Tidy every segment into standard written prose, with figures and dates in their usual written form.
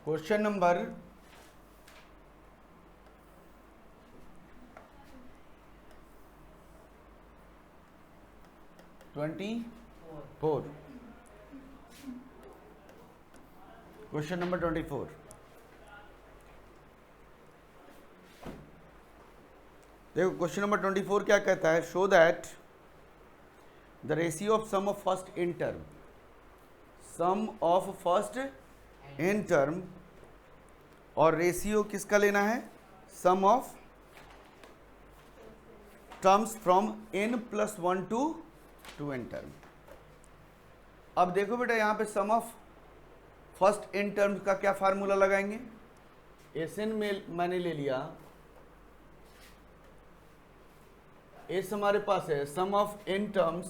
Question number 24। Question number 24। देखो question number 24 क्या कहता है, show that the ratio of sum of first n term, sum of first n term, और ratio किसका लेना है, sum of terms from n plus 1 to n term. अब देखो बेटा यहाँ पे sum of first n terms का क्या फार्मूला लगाएंगे, Sn में मैंने ले लिया, एस हमारे पास है sum of n terms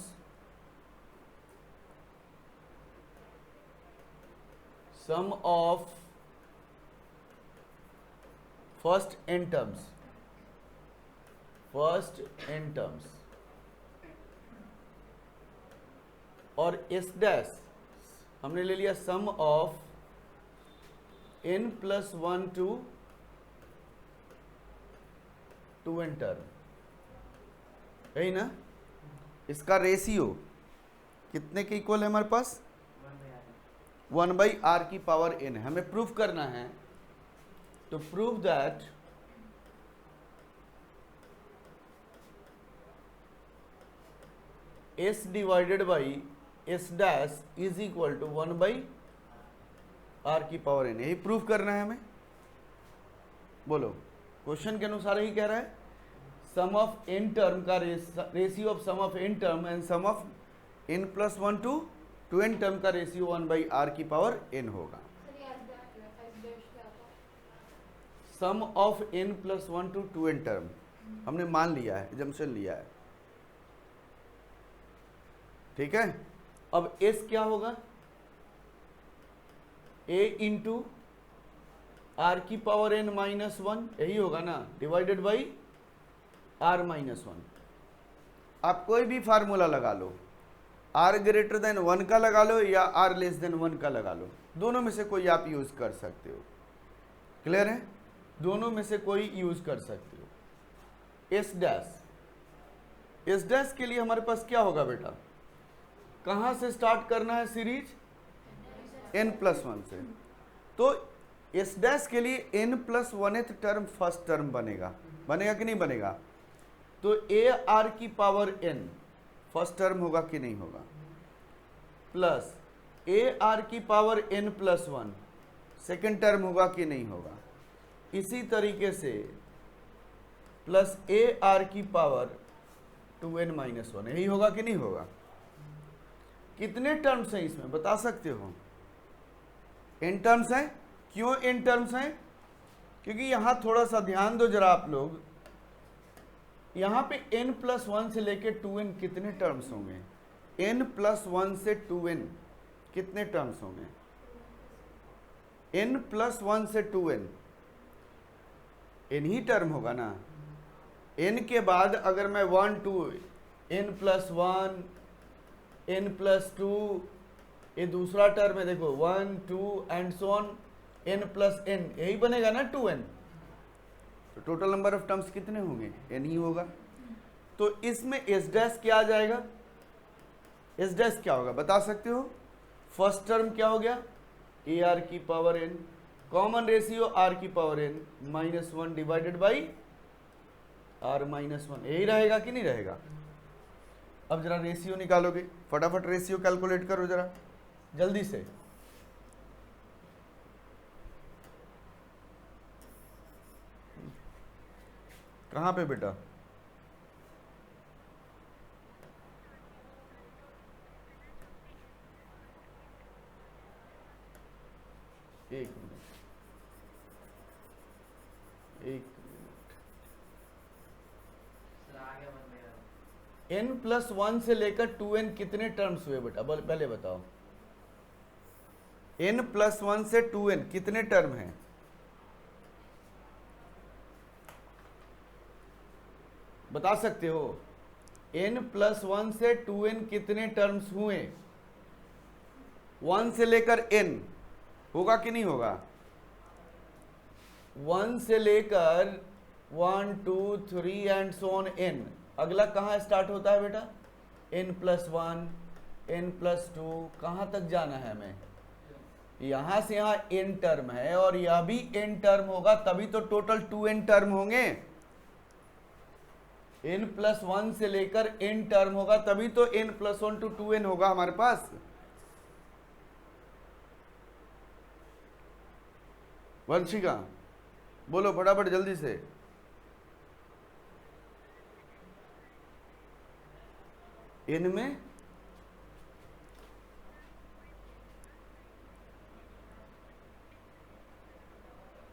sum of first n terms, first n terms, और एस डैश हमने ले लिया sum of n plus 1 to n term, यही ना। इसका रेशियो कितने के इक्वल है हमारे पास, 1/r की पावर n है। हमें प्रूफ करना है, तो prove that s divided by s dash is equal to 1/r की पावर n, यही प्रूफ करना है हमें। बोलो, क्वेश्चन के अनुसार ही कह रहा है सम ऑफ n टर्म का ratio of sum of n term and sum of n plus 1 to n term का रेशियो 1/r की पावर n होगा। Sum of n plus 1 to n term हमने मान लिया है, एजम्पशन लिया है, ठीक है। अब s क्या होगा, a इंटू r की पावर n माइनस 1, यही होगा ना, डिवाइडेड बाई r माइनस 1। आप कोई भी फार्मूला लगा लो, r ग्रेटर देन 1 का लगा लो या r लेस देन 1 का लगा लो, दोनों में से कोई आप यूज कर सकते हो। क्लियर है, दोनों में से कोई यूज कर सकते हो। s डैश के लिए हमारे पास क्या होगा बेटा, कहां से स्टार्ट करना है सीरीज, n प्लस 1 से। तो s डैश के लिए n plus 1th term first term बनेगा, बनेगा कि नहीं बनेगा, तो a r की पावर n फर्स्ट टर्म होगा कि नहीं होगा, प्लस a r की power n plus 1 second term होगा कि नहीं होगा। इसी तरीके से प्लस a r की पावर 2n माइनस 1, यही होगा कि नहीं होगा। कितने टर्म्स हैं इसमें बता सकते हो, n टर्म्स हैं। क्यों n टर्म्स हैं, क्योंकि यहां थोड़ा सा ध्यान दो जरा आप लोग, यहां पे n प्लस 1 से लेके 2n कितने टर्म्स होंगे, n प्लस 1 से 2n कितने टर्म्स होंगे, n प्लस 1 से 2n n ही टर्म होगा ना। n के बाद अगर मैं 1 2 n प्लस 1 n प्लस 2, ये दूसरा टर्म है, देखो 1 2 and so on n plus n, यही बनेगा ना 2n। तो टोटल नंबर ऑफ टर्म्स कितने होंगे, n ही होगा। तो इसमें s डैश क्या आ जाएगा, s डैश क्या होगा बता सकते हो। फर्स्ट टर्म क्या हो गया, a r की power n, common ratio r की power n minus 1 divided by r minus 1, यही रहेगा कि नहीं रहेगा। अब जरा रेशियो निकालोगे, फटाफट रेशियो कैलकुलेट करो जरा जल्दी से। कहाँ पे बेटा, एक मिनट, एक n प्लस 1 से लेकर 2n कितने टर्म्स हुए बेटा, पहले बताओ। n प्लस 1 से 2n कितने टर्म हैं, बता सकते हो। n प्लस 1 से 2n कितने टर्म्स हुए, 1 से लेकर n होगा कि नहीं होगा, 1 से लेकर 1 2 3 एंड सो ऑन n, अगला कहाँ स्टार्ट होता है बेटा? n+1 n+2, कहाँ तक जाना है हमें? यहां से यहां n टर्म है और यह भी n टर्म होगा, तभी तो टोटल 2n टर्म होंगे। n+1 से लेकर n टर्म होगा, तभी तो n+1 to 2n होगा हमारे पास। वंशिका बोलो फटाफट जल्दी से। n में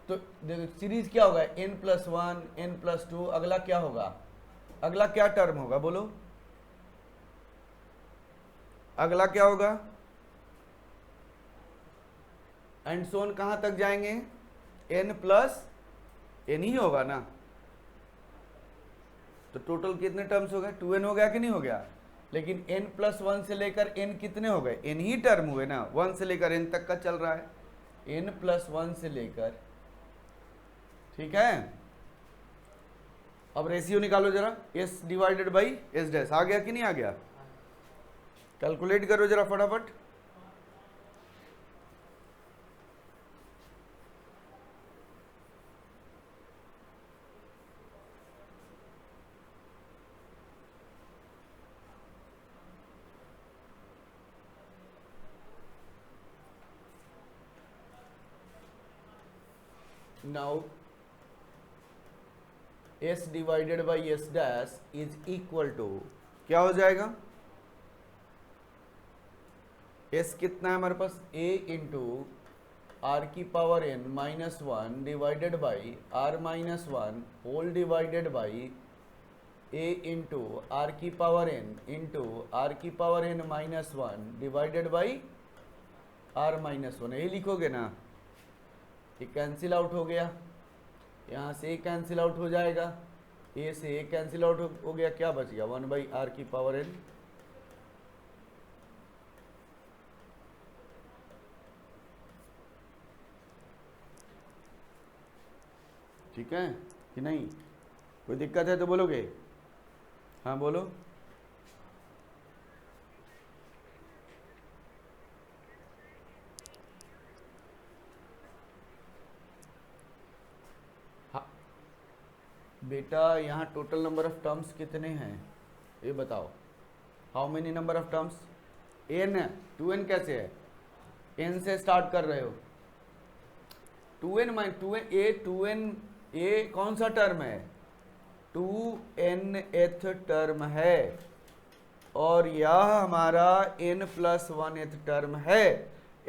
तो देखो सीरीज क्या होगा? n+1 n+2, अगला क्या होगा? अगला क्या टर्म होगा बोलो? अगला क्या होगा? एंड सोन कहां तक जाएंगे? n+n ही होगा ना। तो टोटल कितने टर्म्स हो गए? 2n हो गया कि नहीं हो गया? लेकिन n+1 से लेकर n कितने हो गए? n ही टर्म हुए ना, 1 से लेकर n तक का चल रहा है, n+1 से लेकर, ठीक है। अब रेशियो निकालो जरा, s divided by s dash, आ गया कि नहीं आ गया? कैलकुलेट करो जरा फटाफट। Now s divided by s dash is equal to क्या हो जाएगा? s कितना है हमारे पास? a इंटू r की power n -1 divided by r -1 whole divided by a into r की पावर n इंटू r की power n -1 divided by r -1, यही लिखोगे ना? ये कैंसिल आउट हो गया, यहाँ से कैंसिल आउट हो जाएगा, ए से ए कैंसिल आउट हो गया, क्या बच गया? 1/r की पावर n। ठीक है कि नहीं? कोई दिक्कत है तो बोलोगे? हाँ बोलो। बेटा यहाँ टोटल नंबर ऑफ टर्म्स कितने हैं ये बताओ? How many number of terms? n है। 2n कैसे है? n से स्टार्ट कर रहे हो। 2n माइनस 2n ए कौन सा टर्म है? 2nth टर्म है और यह हमारा n+1th टर्म है।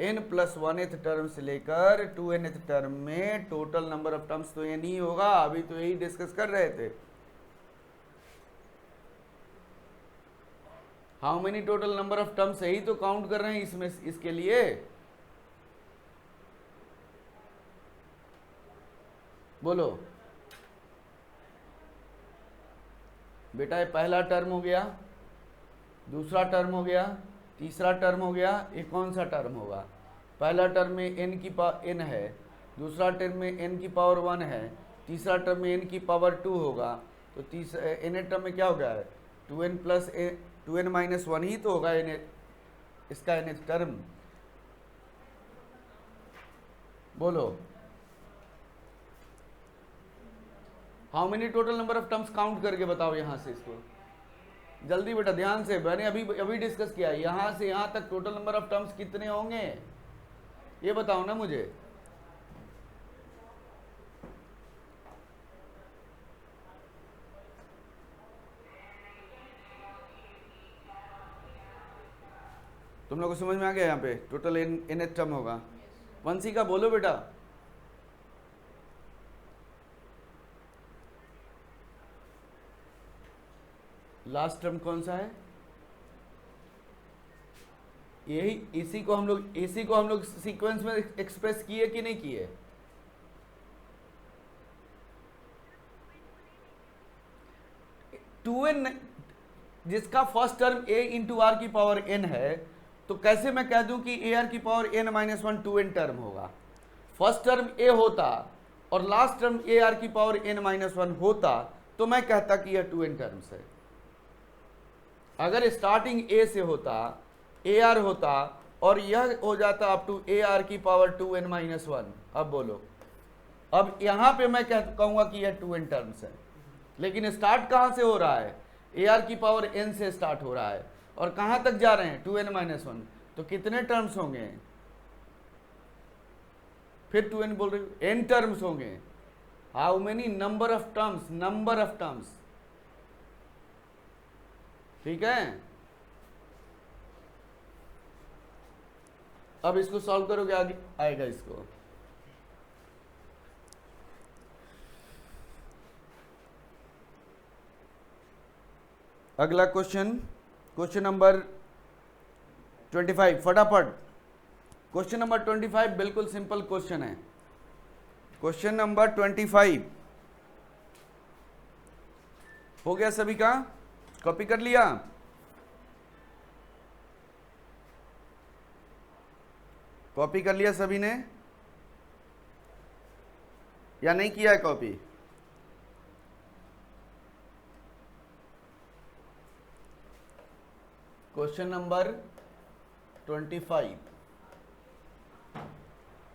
n+1th टर्म से लेकर 2nth टर्म में टोटल नंबर ऑफ टर्म्स तो n ही होगा। अभी तो यही डिस्कस कर रहे थे। How many total number of terms, यही तो काउंट कर रहे हैं इसमें, इसके लिए। बोलो बेटा, ये पहला टर्म हो गया, दूसरा टर्म हो गया, तीसरा टर्म हो गया, ये कौन सा टर्म होगा? पहला टर्म में n की पावर n है, दूसरा टर्म में n की पावर 1 है, तीसरा टर्म में n की पावर 2 होगा। तो तीसरा n टर्म में क्या हो गया है? 2n - 1 ही तो होगा n, इसका n टर्म। बोलो how many total number of terms, count करके बताओ यहां से इसको जल्दी बेटा, ध्यान से। मैंने अभी डिस्कस किया, यहां से यहां तक टोटल नंबर ऑफ टर्म्स कितने होंगे ये बताओ ना मुझे। तुम लोग को समझ में आ गया? यहाँ पे टोटल n टर्म होगा। वंशी का बोलो बेटा। लास्ट टर्म कौन सा है? यही, इसी को हम लोग सीक्वेंस में एक्सप्रेस किए कि नहीं किए? टू एन, जिसका first term a into R की पावर n है, तो कैसे मैं कह दूं कि a r की पावर n -1 2n टर्म होगा? फर्स्ट टर्म a होता और लास्ट टर्म ए आर की पावर n-1 होता तो मैं कहता कि यह 2n टर्म्स है। अगर स्टार्टिंग ए से होता, ए आर होता और यह हो जाता अप टू ए आर की पावर 2n-1, अब बोलो, अब यहां पे मैं कहूंगा कि यह 2n टर्म्स है, लेकिन स्टार्ट कहां से हो रहा है? ए आर की पावर n से स्टार्ट हो रहा है और कहां तक जा रहे हैं? 2n-1। तो कितने टर्म्स होंगे? फिर 2n बोल रहे हो, n टर्म्स होंगे। How many? Number of terms, number of terms. ठीक है, अब इसको सॉल्व करोगे आगे आएगा इसको। अगला क्वेश्चन, क्वेश्चन नंबर 25, फटाफट। क्वेश्चन नंबर 25 बिल्कुल सिंपल क्वेश्चन है। क्वेश्चन नंबर 25 हो गया सभी का? कॉपी कर लिया? कॉपी कर लिया सभी ने या नहीं किया है कॉपी? क्वेश्चन नंबर 25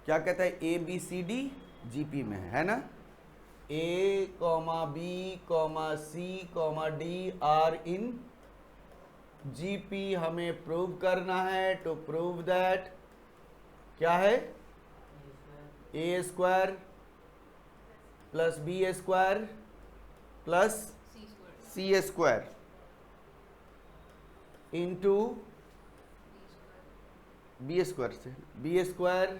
क्या कहता है? A B C D GP में है ना? A comma B comma C comma D are in GP हमें प्रूव करना है। टू प्रूव दैट क्या है? A square plus B square plus C square into B square से B square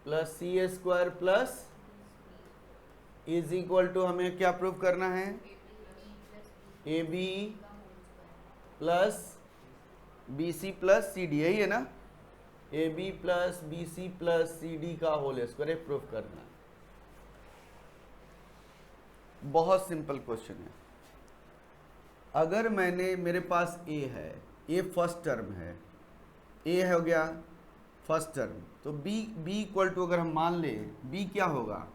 plus C square plus is equal to हमें क्या prove करना है? A B plus B C plus C D, यही है ना? A B plus B C plus C D का whole square proof करना है। बहुत सिंपल क्वेश्चन है। अगर मेरे पास ए है, ए फर्स्ट टर्म है, ए हो गया फर्स्ट टर्म, तो बी इक्वल टू अगर हम मान ले बी क्या होगा?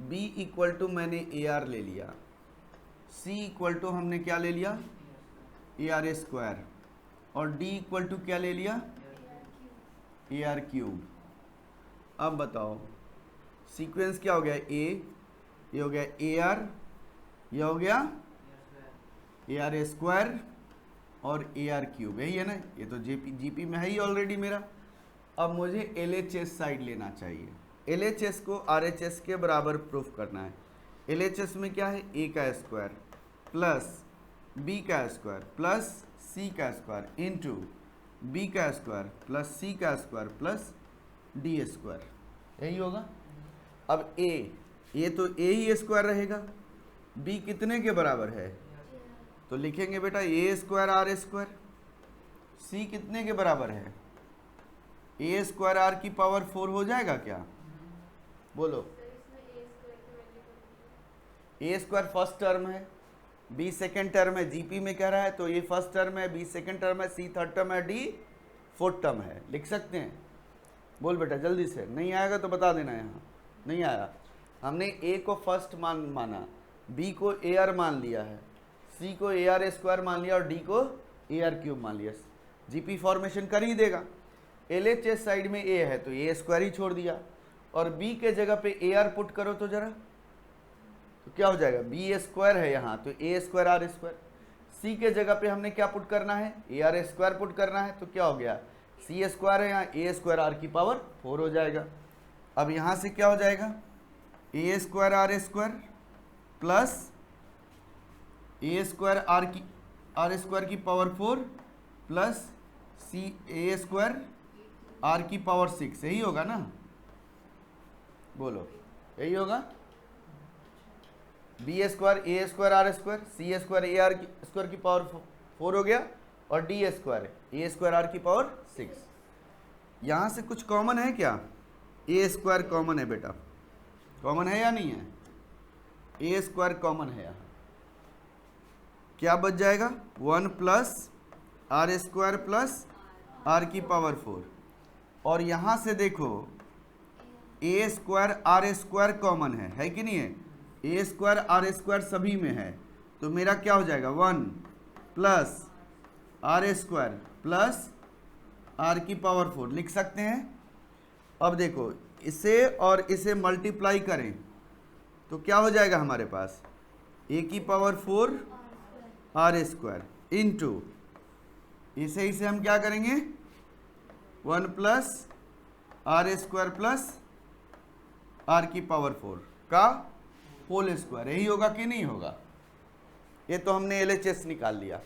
बी इक्वल टू मैंने ए आर ले लिया, सी इक्वल टू हमने क्या ले लिया? ए आर स्क्वायर, और डी इक्वल टू क्या ले लिया? A R cube. अब बताओ सीक्वेंस क्या हो गया? ये हो गया ए आर, ये हो गया ए आर स्क्वायर और ए आर क्यूब, यही है ना? ये तो जीपी में है ही ऑलरेडी मेरा। अब मुझे एलएचएस साइड लेना चाहिए। एलएचएस को आरएचएस के बराबर प्रूफ करना है। एलएचएस में क्या है? ए का स्क्वायर प्लस बी का स्क्वायर प्लस सी का स्क्वायर इंटू बी का स्क्वायर प्लस सी का स्क्वायर प्लस डी स्क्वायर, यही होगा। अब ए तो ए ही स्क्वायर रहेगा, बी कितने के बराबर है? तो लिखेंगे बेटा ए स्क्वायर आर स्क्वायर। सी कितने के बराबर है? ए स्क्वायर आर की पावर 4 हो जाएगा क्या? बोलो। ए स्क्वायर फर्स्ट टर्म है, बी सेकेंड टर्म है, जीपी में कह रहा है, तो ये फर्स्ट टर्म है, बी सेकेंड टर्म है, सी थर्ड टर्म है, डी फोर्थ टर्म है। लिख सकते हैं? बोल बेटा जल्दी से। नहीं आएगा तो बता देना। यहाँ नहीं आया। हमने ए को फर्स्ट माना, बी को ए आर मान लिया है, सी को ए आर स्क्वायर मान लिया और डी को ए आर क्यूब मान लिया। जीपी फॉर्मेशन कर ही देगा। एलएचएस साइड में ए है तो ए स्क्वायर ही छोड़ दिया, और बी के जगह पे ए आर पुट करो तो जरा, तो क्या हो जाएगा? बी स्क्वायर है यहाँ तो ए स्क्वायर आर स्क्वायर। सी के जगह पे हमने क्या पुट करना है? ए आर स्क्वायर पुट करना है, तो क्या हो गया? सी स्क्वायर है यहाँ, ए स्क्वायर आर की पावर 4 हो जाएगा। अब यहाँ से क्या हो जाएगा? A square R square plus A square R square की power 4 plus C A square R की पावर 6, यही होगा ना? बोलो यही होगा। B square A square R square, C square A R square की पावर 4 हो गया, और D square A square R की पावर 6। यहाँ से कुछ कॉमन है क्या? ए स्क्वायर कॉमन है बेटा, कॉमन है या नहीं है? ए स्क्वायर कॉमन है यहाँ, क्या बच जाएगा? 1 plus R square plus R की पावर 4, और यहाँ से देखो A square R square common है कि नहीं है? ए स्क्वायर आर स्क्वायर सभी में है, तो मेरा क्या हो जाएगा 1 plus R square plus R की पावर 4 लिख सकते हैं। अब देखो इसे और इसे मल्टीप्लाई करें तो क्या हो जाएगा हमारे पास ए की पावर 4 आर स्क्वायर इंटू इसे हम क्या करेंगे 1 plus R square plus R की पावर 4 का होल स्क्वायर, यही होगा कि नहीं होगा? ये तो हमने एलएचएस निकाल लिया।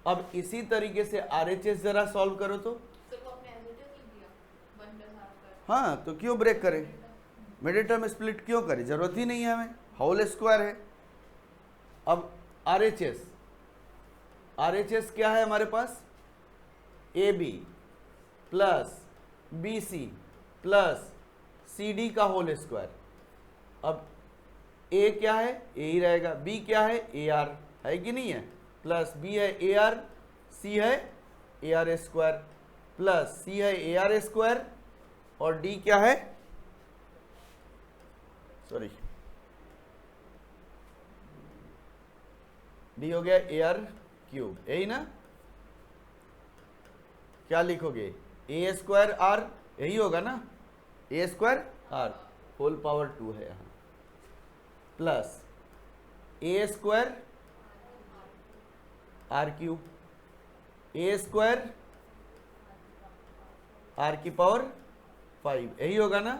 अब इसी तरीके से आरएचएस जरा सॉल्व करो तो। हाँ तो क्यों ब्रेक करें, मिडिल टर्म स्प्लिट क्यों करें, जरूरत ही नहीं है हमें, होल स्क्वायर है। अब आरएचएस क्या है हमारे पास A B plus B C plus C D का होल स्क्वायर। अब ए क्या है ए ही रहेगा, बी क्या है ए आर है कि नहीं है, प्लस बी है ए आर, सी है ए आर स्क्वायर प्लस सी है ए आर स्क्वायर और डी क्या है, सॉरी डी हो गया ए आर क्यूब, यही ना? क्या लिखोगे ए स्क्वायर आर, यही होगा ना, A square R whole power 2 है यहाँ plus A square R cube, A square R की पावर 5 यही होगा ना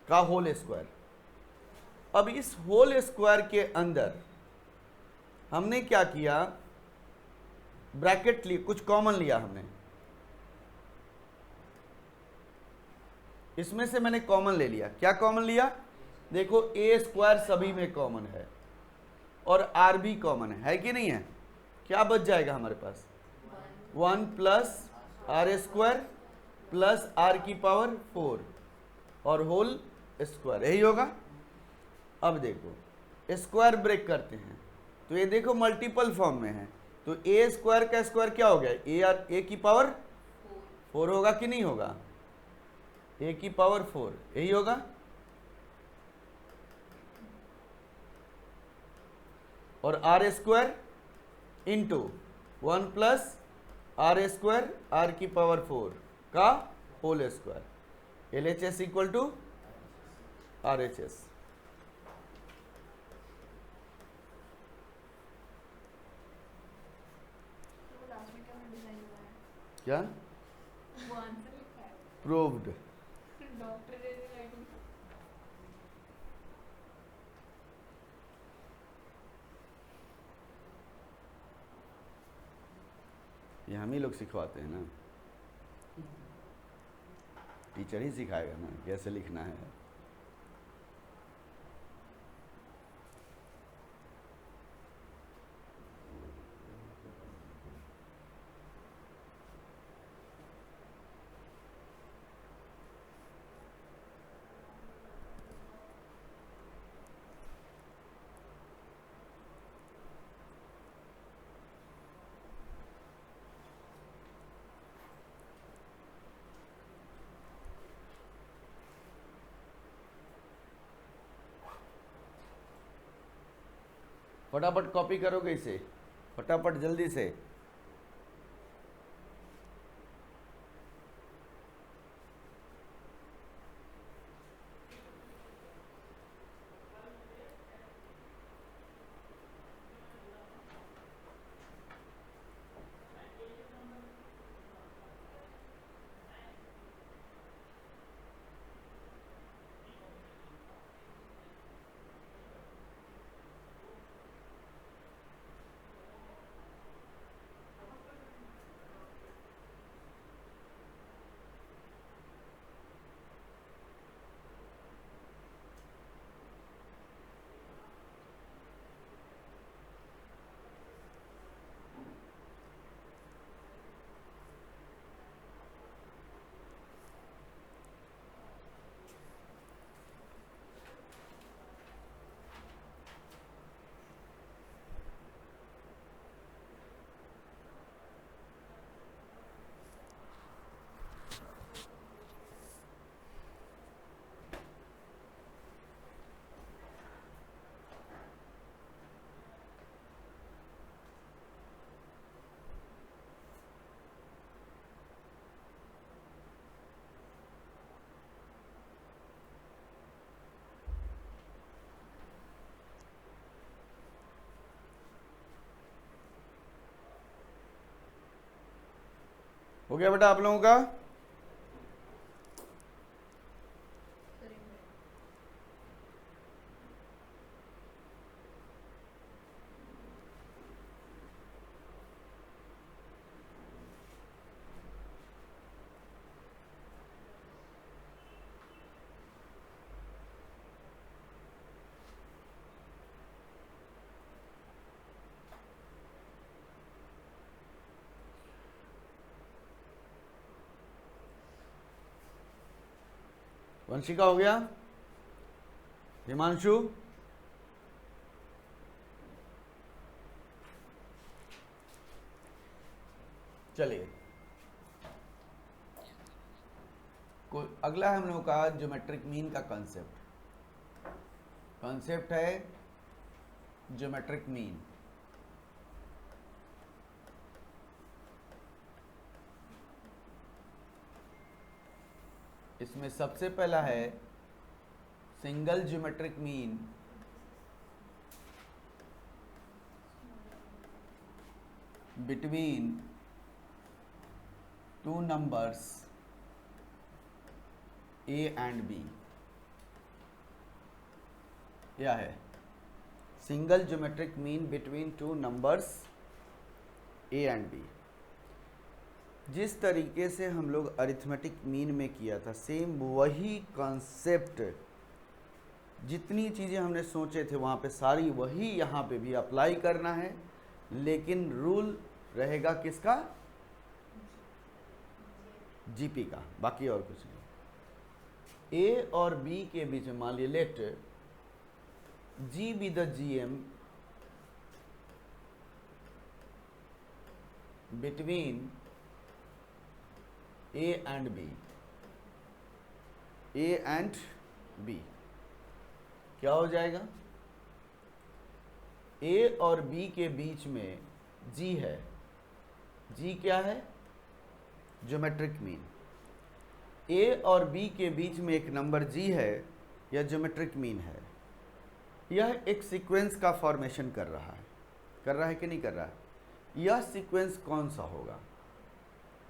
का होल स्क्वायर। अब इस होल स्क्वायर के अंदर हमने क्या किया, ब्रैकेट लिए, कुछ कॉमन लिया हमने, इसमें से मैंने कॉमन ले लिया। क्या कॉमन लिया, देखो ए स्क्वायर सभी में कॉमन है और आर भी कॉमन है कि नहीं है? क्या बच जाएगा हमारे पास 1 plus R square plus R की पावर 4 और होल स्क्वायर, यही होगा। अब देखो स्क्वायर ब्रेक करते हैं तो ये देखो मल्टीपल फॉर्म में है, तो ए स्क्वायर का स्क्वायर क्या हो गया ए की पावर 4 होगा कि नहीं होगा, ए की पावर 4 यही होगा। और R square into 1 plus R square R की पावर 4 का whole square, L H S equal to R H S. क्या प्रूव्ड, ये हम ही लोग सिखवाते हैं ना, टीचर ही सिखाएगा ना कैसे लिखना है। फटाफट कॉपी करोगे इसे, फटाफट जल्दी से। गया बेटा आप लोगों का? वंशिका हो गया? हिमांशु? चलिए, अगला है हम लोगों का ज्योमेट्रिक मीन का कॉन्सेप्ट है ज्योमेट्रिक मीन। इसमें सबसे पहला है single geometric mean between two numbers A and B। क्या है? Single geometric mean between two numbers A and B। जिस तरीके से हम लोग अरिथमेटिक मीन में किया था, सेम वही कॉन्सेप्ट, जितनी चीज़ें हमने सोचे थे वहाँ पे सारी वही यहाँ पे भी अप्लाई करना है, लेकिन रूल रहेगा किसका? जीपी का, बाकी और कुछ नहीं। ए और बी के बीच में मान लिया let G be the GM between A and B. A and B क्या हो जाएगा? ए और बी के बीच में जी है। जी क्या है? Geometric mean. ए और बी के बीच में एक नंबर जी है, यह ज्योमेट्रिक मीन है। यह एक सीक्वेंस का फॉर्मेशन कर रहा है कि नहीं कर रहा है? यह सीक्वेंस कौन सा होगा?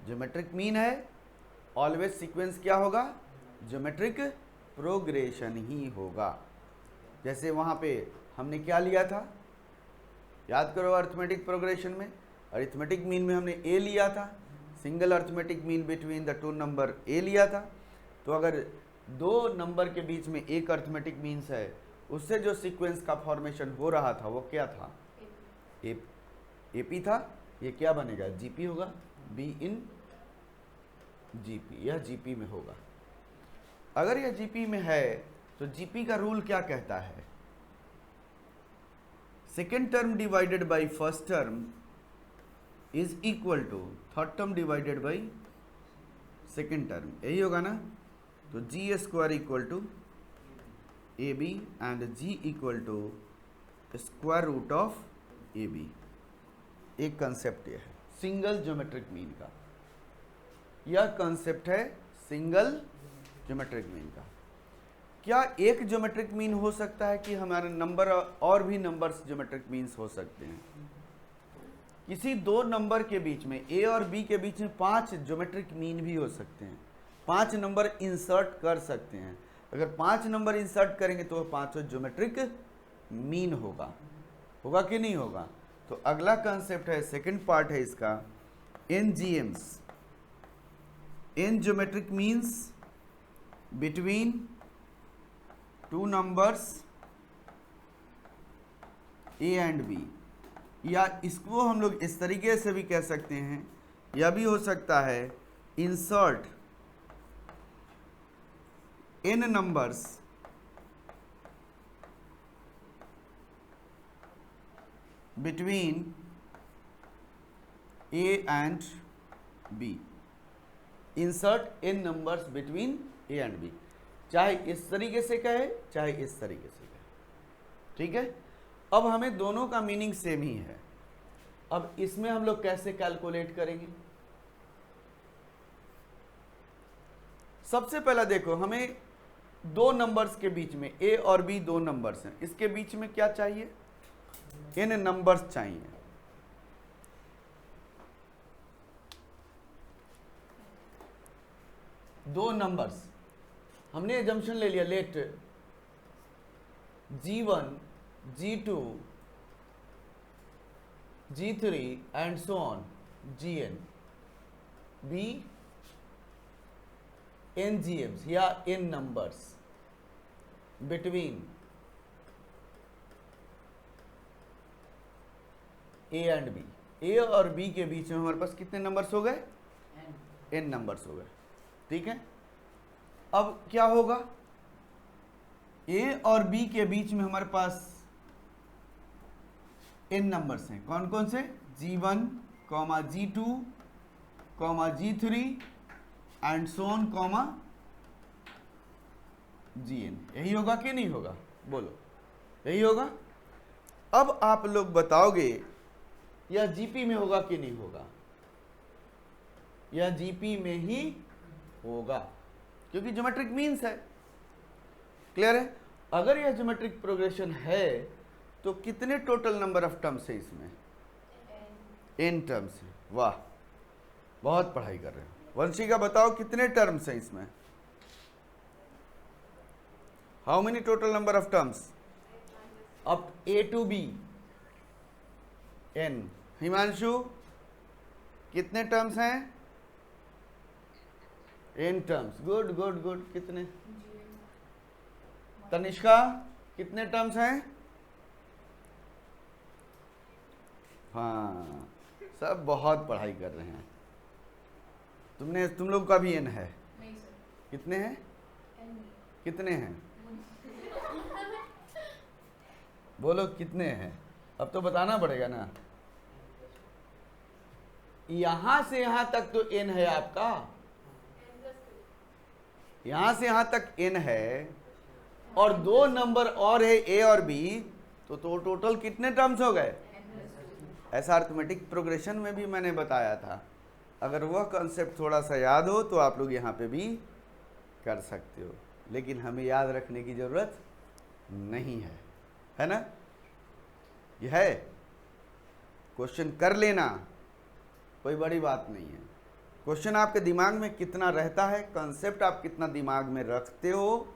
ज्योमेट्रिक मीन है, ऑलवेज सीक्वेंस क्या होगा? ज्योमेट्रिक प्रोग्रेशन ही होगा। जैसे वहाँ पे हमने क्या लिया था, याद करो, अरिथमेटिक प्रोग्रेशन में, अरिथमेटिक मीन में हमने ए लिया था, single arithmetic mean between the two number A लिया था। तो अगर दो नंबर के बीच में एक अरिथमेटिक मीन्स है, उससे जो सीक्वेंस का फॉर्मेशन हो रहा था वो क्या था? एपी था। ये क्या बनेगा? जीपी होगा। बी इन जीपी, यह जीपी में होगा। अगर यह जीपी में है तो जीपी का रूल क्या कहता है? Second term divided by first term is equal to third term divided by second term, यही होगा ना? तो G square equal to A B and G equal to square root of A B. एक concept यह है single geometric mean का। यह concept है सिंगल ज्योमेट्रिक मीन का। क्या एक ज्योमेट्रिक मीन हो सकता है कि हमारे नंबर और भी नंबर्स ज्योमेट्रिक मीन्स हो सकते हैं? किसी दो नंबर के बीच में, ए और बी के बीच में 5 ज्योमेट्रिक मीन भी हो सकते हैं। 5 नंबर इंसर्ट कर सकते हैं। अगर 5 नंबर इंसर्ट करेंगे तो 5 ज्योमेट्रिक मीन होगा कि नहीं होगा? तो अगला कंसेप्ट है, सेकंड पार्ट है इसका, एन जी एम्स, n geometric means between two numbers A and B. या इसको हम लोग इस तरीके से भी कह सकते हैं, यह भी हो सकता है insert n numbers between A and B. Insert n numbers between A and B, चाहे इस तरीके से कहे चाहे इस तरीके से कहे। ठीक है, अब हमें दोनों का मीनिंग सेम ही है। अब इसमें हम लोग कैसे कैलकुलेट करेंगे? सबसे पहला देखो, हमें दो नंबर्स के बीच में, ए और बी दो नंबर्स हैं, इसके बीच में क्या चाहिए? एन नंबर्स चाहिए। दो नंबर्स, हमने एजम्पशन ले लिया, let G1, G2, G3 and so on Gn be n GMs या n numbers between A and B। A और B के बीच में हमारे पास कितने नंबर्स हो गए? n नंबर्स हो गए। ठीक है, अब क्या होगा? A और B के बीच में हमारे पास n नंबर्स हैं। कौन कौन से? G1, G2, G3 and so on, Gn। यही होगा कि नहीं होगा? बोलो, यही होगा। अब आप लोग बताओगे यह जीपी में होगा कि नहीं होगा? यह जीपी में ही होगा, क्योंकि ज्योमेट्रिक मीन्स है। क्लियर है? अगर यह ज्योमेट्रिक प्रोग्रेशन है तो कितने टोटल नंबर ऑफ टर्म्स है इसमें? n टर्म्स है। वाह, बहुत पढ़ाई कर रहे हो। वंशिका बताओ कितने टर्म्स हैं इसमें? How many total number of terms? Up A to B n। Himanshu कितने टर्म्स हैं? n terms. Good good good. कितने? तनिष्का कितने टर्म्स हैं? हाँ, सब बहुत पढ़ाई कर रहे हैं। तुम लोग का भी n है? नहीं सर। कितने हैं? कितने हैं? बोलो कितने हैं? अब तो बताना पड़ेगा ना। यहां से यहां तक तो n है आपका, यहां से यहां तक n है, और दो नंबर और है a और b, तो टोटल कितने टर्म्स हो गए? ऐसा अरिथमेटिक प्रोग्रेशन में भी मैंने बताया था। अगर वह कॉन्सेप्ट थोड़ा सा याद हो तो आप लोग यहाँ पे भी कर सकते हो, लेकिन हमें याद रखने की ज़रूरत नहीं है ना? यह है, क्वेश्चन कर लेना, कोई बड़ी बात नहीं है। क्वेश्चन आपके दिमाग में कितना रहता है, कॉन्सेप्ट आप कितना दिमाग में रखते हो,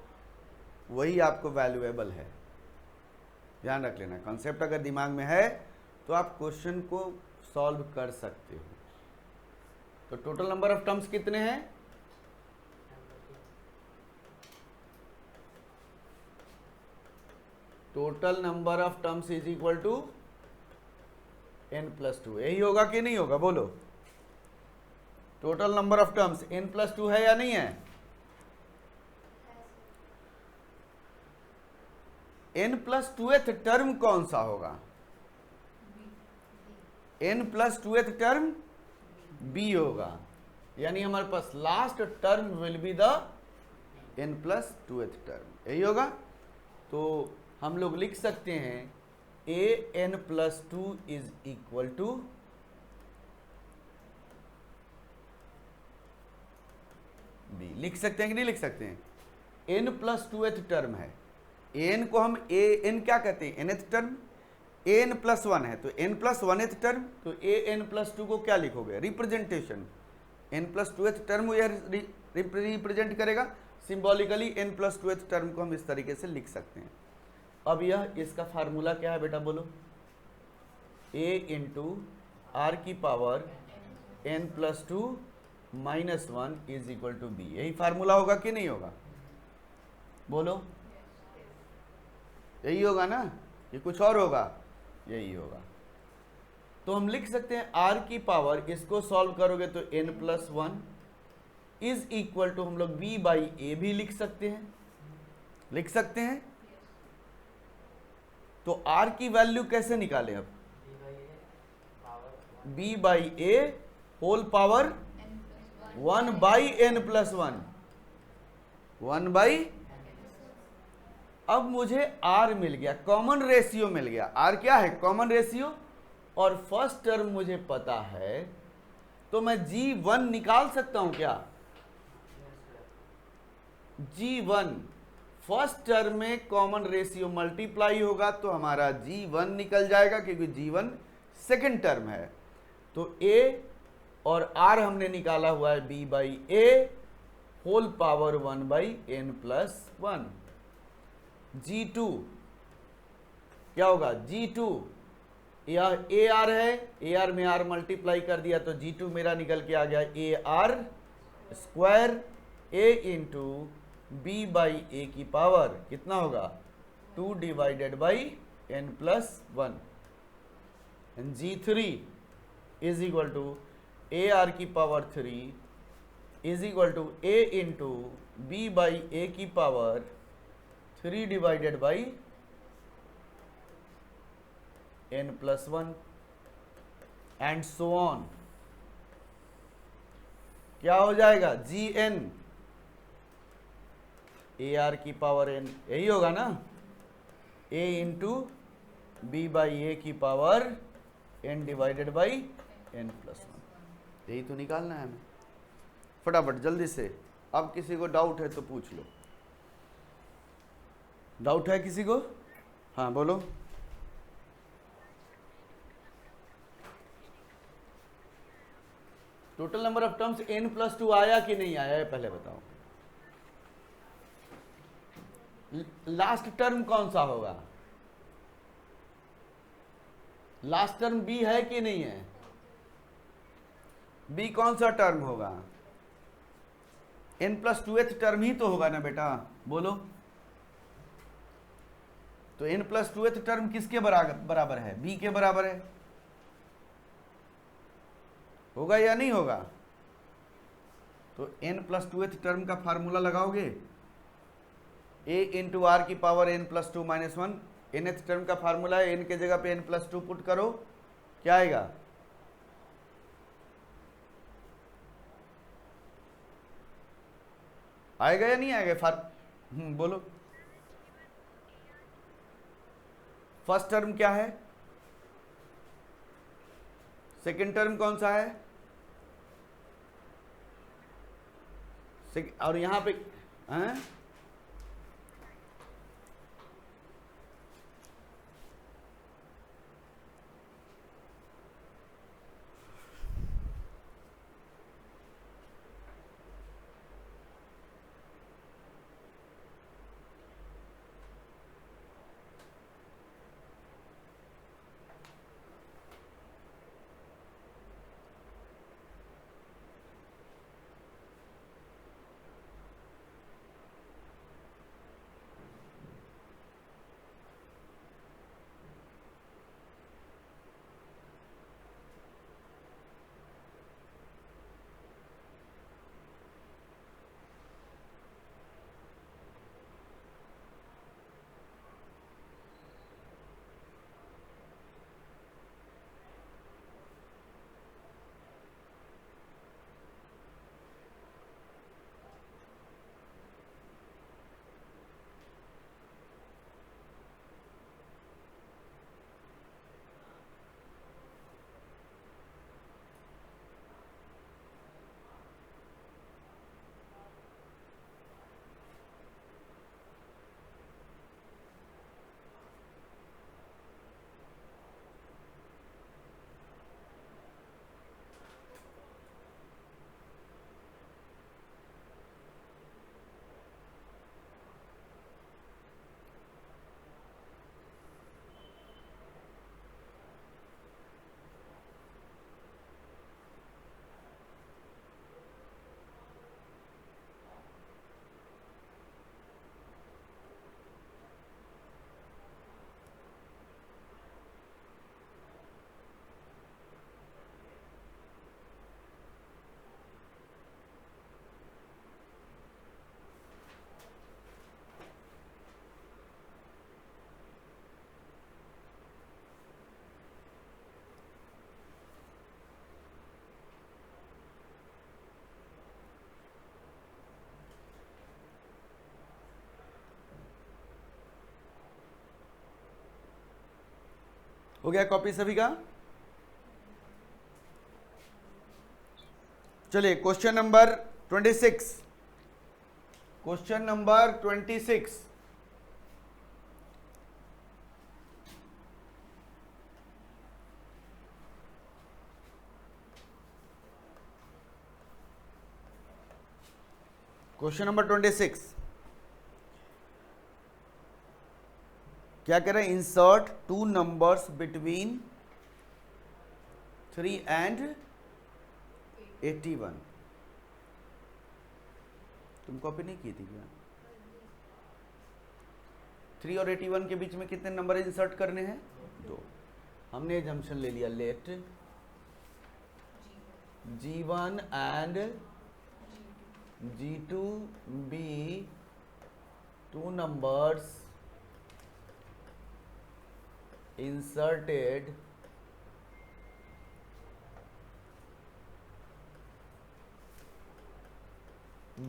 वही आपको वैल्यूएबल है। ध्यान रख लेना, कॉन्सेप्ट अगर दिमाग में है तो आप क्वेश्चन को सॉल्व कर सकते हो। तो टोटल नंबर ऑफ टर्म्स कितने हैं? Total number of terms is equal to n+2। यही होगा कि नहीं होगा? बोलो, total number of terms n+2 है या नहीं है? n+2th टर्म कौन सा होगा? n+2th टर्म b होगा, यानी हमारे पास last term will be the n+2th term. यही होगा। तो हम लोग लिख सकते हैं an+2 is equal to b। लिख सकते हैं कि नहीं लिख सकते हैं? n+2th टर्म है, n को हम n क्या कहते हैं? nth term. n+1 है तो n+1th टर्म, तो an+2 को क्या लिखोगे? रिप्रेजेंटेशन। n+2th टर्म यह रिप्रेजेंट करेगा सिंबॉलिकली। n+2th टर्म को हम इस तरीके से लिख सकते हैं। अब यह इसका फार्मूला क्या है बेटा? बोलो, a इंटू r की power n+2 -1 is equal to b। यही फार्मूला होगा कि नहीं होगा? बोलो, यही होगा ना? ये कुछ और होगा? यही होगा। तो हम लिख सकते हैं r की पावर, इसको सॉल्व करोगे तो n+1 इज इक्वल टू, हम लोग b/a भी लिख सकते हैं, लिख सकते हैं। तो r की वैल्यू कैसे निकालें? अब b/a होल पावर 1/n+1, 1/। अब मुझे r मिल गया, कॉमन रेशियो मिल गया। r क्या है? Common ratio. और फर्स्ट टर्म मुझे पता है, तो मैं g1 निकाल सकता हूं क्या? g1 फर्स्ट टर्म में कॉमन रेशियो मल्टीप्लाई होगा तो हमारा g1 निकल जाएगा, क्योंकि g1 सेकंड टर्म है। तो a और r हमने निकाला हुआ है b/a whole power 1/n+1। G2 क्या होगा, G2 यह AR है, AR में R मल्टीप्लाई कर दिया तो G2 मेरा निकल के आ गया AR² A इंटू B/A की पावर कितना होगा 2/n+1। G3 is equal to AR की power 3 is equal to A into B/A की power 3/n+1 and so on. क्या हो जाएगा Gn AR की पावर n, यही होगा ना, A इंटू B/A की पावर n/n+1। यही तो निकालना है हमें। फटाफट जल्दी से, अब किसी को डाउट है तो पूछ लो। डाउट है किसी को? हाँ बोलो। Total number of terms n+2 आया कि नहीं आया है पहले बताओ। लास्ट टर्म कौन सा होगा? लास्ट टर्म b है कि नहीं है? b कौन सा टर्म होगा? n+2th टर्म ही तो होगा ना बेटा, बोलो। तो n+2th टर्म किसके बराबर है? b के बराबर है, होगा या नहीं होगा? तो n+2th टर्म का फार्मूला लगाओगे, a इंटू आर की पावर n+2-1। nth टर्म का फार्मूला है, n के जगह पे n+2 पुट करो, क्या आएगा? आएगा या नहीं आएगा? बोलो। फर्स्ट टर्म क्या है? सेकंड टर्म कौन सा है? और यहां पे हैं? हो गया कॉपी सभी का? चलिए question number 26। Question number 26। Question number 26 क्या कह रहे हैं? Insert two numbers between 3 and 81। तुम कॉपी नहीं की थी क्या? 3 और 81 के बीच में कितने नंबर इंसर्ट करने हैं? 2। हमने जंक्शन ले लिया, let G1 and G2 be two numbers inserted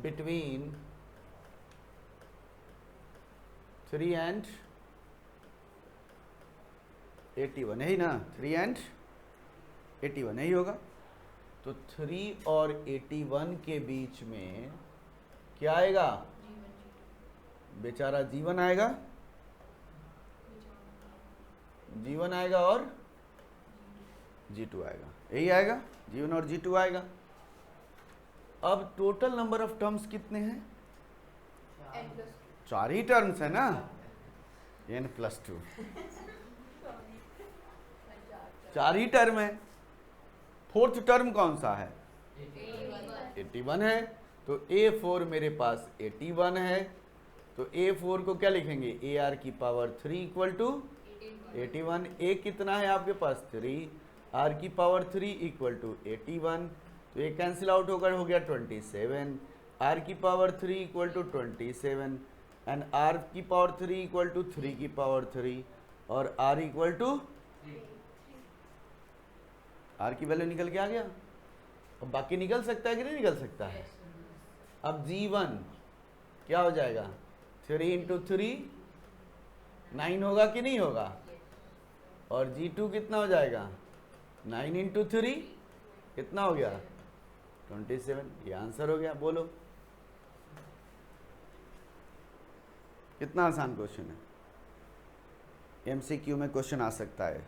between 3 and 81, यही ना? 3 and 81 यही होगा। तो 3 और 81 के बीच में क्या आएगा? बेचारा G1 आएगा, G1 आएगा और G2 आएगा, यही आएगा, G1 और G2 आएगा। अब टोटल नंबर ऑफ टर्म्स कितने हैं? 4 ही टर्म्स है ना, n+2 4 ही टर्म है। फोर्थ टर्म कौन सा है? 81 है। तो A4 मेरे पास 81 है, तो A4 को क्या लिखेंगे? AR की पावर 3 इक्वल टू 81। A कितना है आपके पास? 3, R की पावर 3 इक्वल टू 81, तो ये कैंसिल आउट होकर हो गया 27। R की power 3 equal to 27 and R की पावर 3 इक्वल टू 3 की पावर 3 और R इक्वल टू R की वैल्यू निकल के आ गया। अब बाकी निकल सकता है कि नहीं निकल सकता है? अब G1 क्या हो जाएगा? 3 इंटू 3 9 होगा कि नहीं होगा? और G2 कितना हो जाएगा? 9 इंटू 3 कितना हो गया? 27। ये आंसर हो गया। बोलो कितना आसान क्वेश्चन है। MCQ में क्वेश्चन आ सकता है।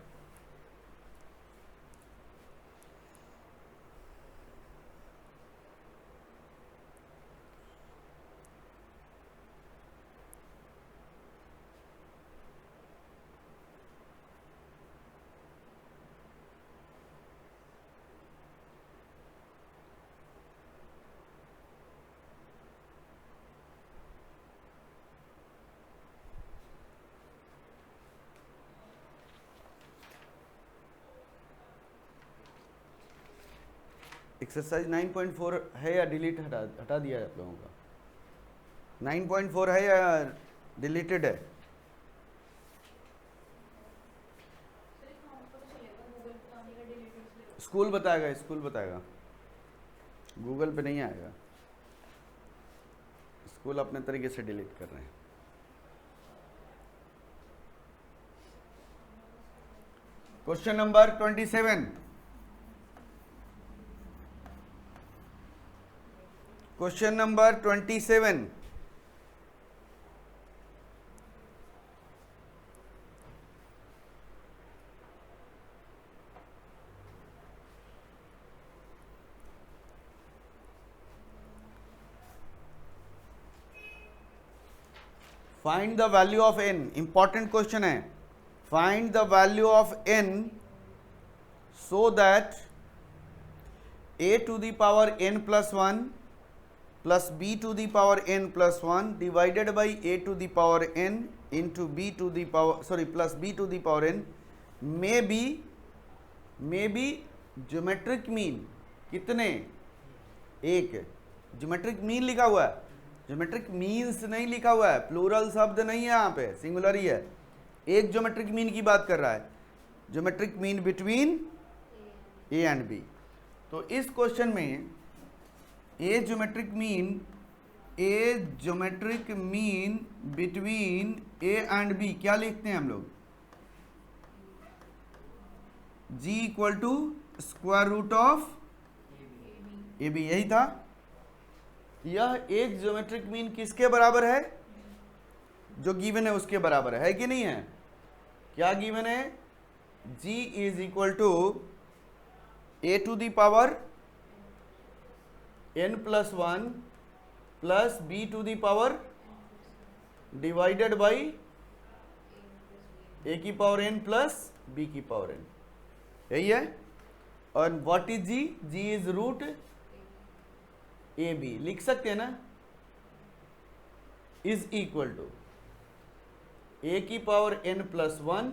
एक्सरसाइज 9.4 है या डिलीट हटा दिया है आप लोगों का? 9.4 है या डिलीटेड है? स्कूल बताएगा, स्कूल बताएगा, गूगल पे नहीं आएगा। स्कूल अपने तरीके से डिलीट कर रहे हैं। Question number 27। Question number 27। Find the value of n। Important question है। Find the value of n so that a to the power n plus 1 plus b to the power n plus 1 divided by a to the power n into b to the power plus b to the power n may be geometric mean कितने? एक। Geometric mean लिखा हुआ है, geometric means नहीं लिखा हुआ है, plural शब्द नहीं है यहाँ पे, सिंगुलर ही है। एक ज्योमेट्रिक मीन की बात कर रहा है, geometric mean between a and b। तो इस क्वेश्चन में a geometric mean between a and b क्या लिखते हैं हम लोग? g equal to square root of ab, यही था। यह एक ज्योमेट्रिक मीन किसके बराबर है? जो गिवन है उसके बराबर है कि नहीं है? क्या गिवन है? g is equal to a to the power n plus 1 plus B to the power divided by A की पावर एन प्लस बी की पावर एन, यही है। और what is G? G is root A B, लिख सकते हैं ना, is equal to ए की पावर एन प्लस 1